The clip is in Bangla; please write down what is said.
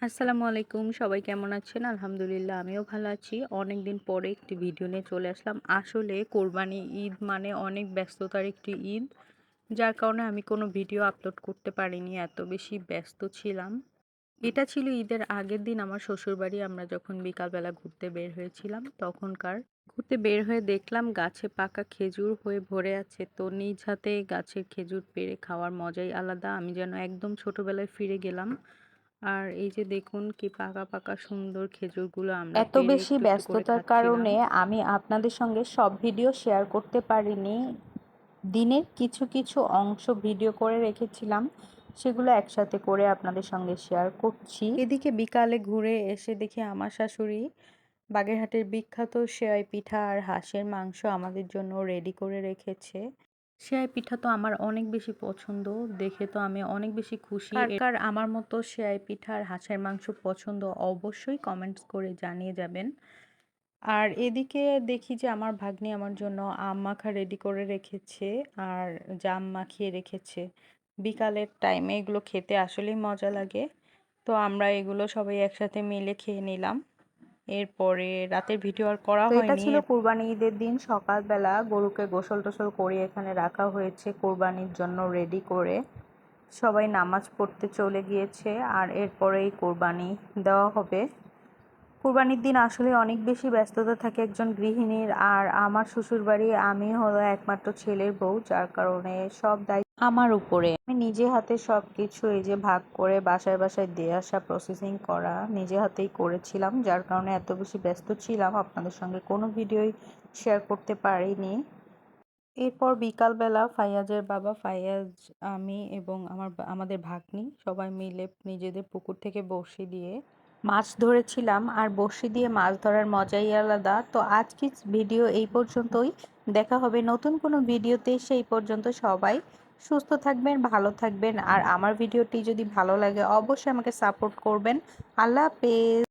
আসসালামু আলাইকুম। সবাই কেমন আছেন? আলহামদুলিল্লাহ আমিও ভালো আছি। অনেকদিন পরে একটি ভিডিও নিয়ে চলে আসলাম। আসলে কোরবানি ঈদ মানে অনেক ব্যস্ততার একটি ঈদ। যার কারণে আমি কোনো ভিডিও আপলোড করতে পারিনি। এত বেশি ব্যস্ত ছিলাম। এটা ছিল ঈদের আগের দিন আমার শ্বশুরবাড়ি। আমরা যখন বিকালবেলা ঘুরতে বের হয়েছিলাম তখনকার। ঘুরতে বের হয়ে দেখলাম গাছে পাকা খেজুর হয়ে ভরে আছে। তো নিজ হাতে গাছের খেজুর পেড়ে খাওয়ার মজাই আলাদা। আমি যেন একদম ছোটবেলায় ফিরে গেলাম। আর এই যে দেখুন কি পাকা পাকা সুন্দর খেজুরগুলো আমরা এত পেড়ে বেশি একটু একটু করে ব্যস্ততার খাচ্ছিলাম। কারণে আমি আপনাদের সঙ্গে সব ভিডিও শেয়ার করতে পারিনি। দিনের কিছু কিছু অংশ ভিডিও করে রেখেছিলাম, সেগুলো একসাথে করে আপনাদের সঙ্গে শেয়ার করছি। এদিকে বিকালে ঘুরে এসে দেখি আমার শাশুড়ি বাগেরহাটের বিখ্যাত সেমাই পিঠা আর হাঁসের মাংস আমাদের জন্য রেডি করে রেখেছে। সেমাই পিঠা তো আমার অনেক বেশি পছন্দ, দেখে তো আমি অনেক বেশি খুশি। কার কার আমার মতো সেমাই পিঠা আর হাঁসের মাংস পছন্দ অবশ্যই কমেন্টস করে জানিয়ে যাবেন। আর এদিকে দেখি যে আমার ভাগ্নি আমার জন্য আম মাখা রেডি করে রেখেছে আর জাম মাখিয়ে রেখেছে। বিকালের টাইমে এগুলো খেতে আসলেই মজা লাগে। তো আমরা এগুলো সবাই একসাথে মিলে খেয়ে নিলাম। এরপরে রাতের ভিডিও আর করা তো এটা হয়নি। ছিল কুরবানি ঈদের দিন সকালবেলা গরুকে গোসল টোসল করে এখানে রাখা হয়েছে কোরবানির জন্য রেডি করে। সবাই নামাজ পড়তে চলে গিয়েছে আর এরপরেই কোরবানি দেওয়া হবে। কুরবানির দিন আসলে অনেক বেশি ব্যস্ততা থাকে একজন গৃহিণীর। আর আমার শ্বশুরবাড়ি, আমি হলো একমাত্র ছেলের বউ, যার কারণে সব দায়িত্ব আমার উপরে। আমি নিজে হাতে সব কিছু এই যে ভাগ করে বাসায় বাসায় দিয়ে আসা, প্রসেসিং করা নিজে হাতেই করেছিলাম, যার কারণে এত বেশি ব্যস্ত ছিলাম আপনাদের সঙ্গে কোনো ভিডিওই শেয়ার করতে পারিনি। এরপর বিকালবেলা ফাইয়াজের বাবা ফাইয়াজ, আমি এবং আমাদের ভাগ্নি সবাই মিলে নিজেদের পুকুর থেকে বড়শি দিয়ে মাছ ধরেছিলাম। আর বড়শি দিয়ে মাছ ধরার মজাই আলাদা। তো আজকের ভিডিও এই পর্যন্তই। দেখা হবে নতুন কোনো ভিডিওতে। সেই পর্যন্ত সবাই সুস্থ থাকবেন, ভালো থাকবেন। আর আমার ভিডিওটি যদি ভালো লাগে অবশ্যই আমাকে সাপোর্ট করবেন। আল্লাহ হাফেজ।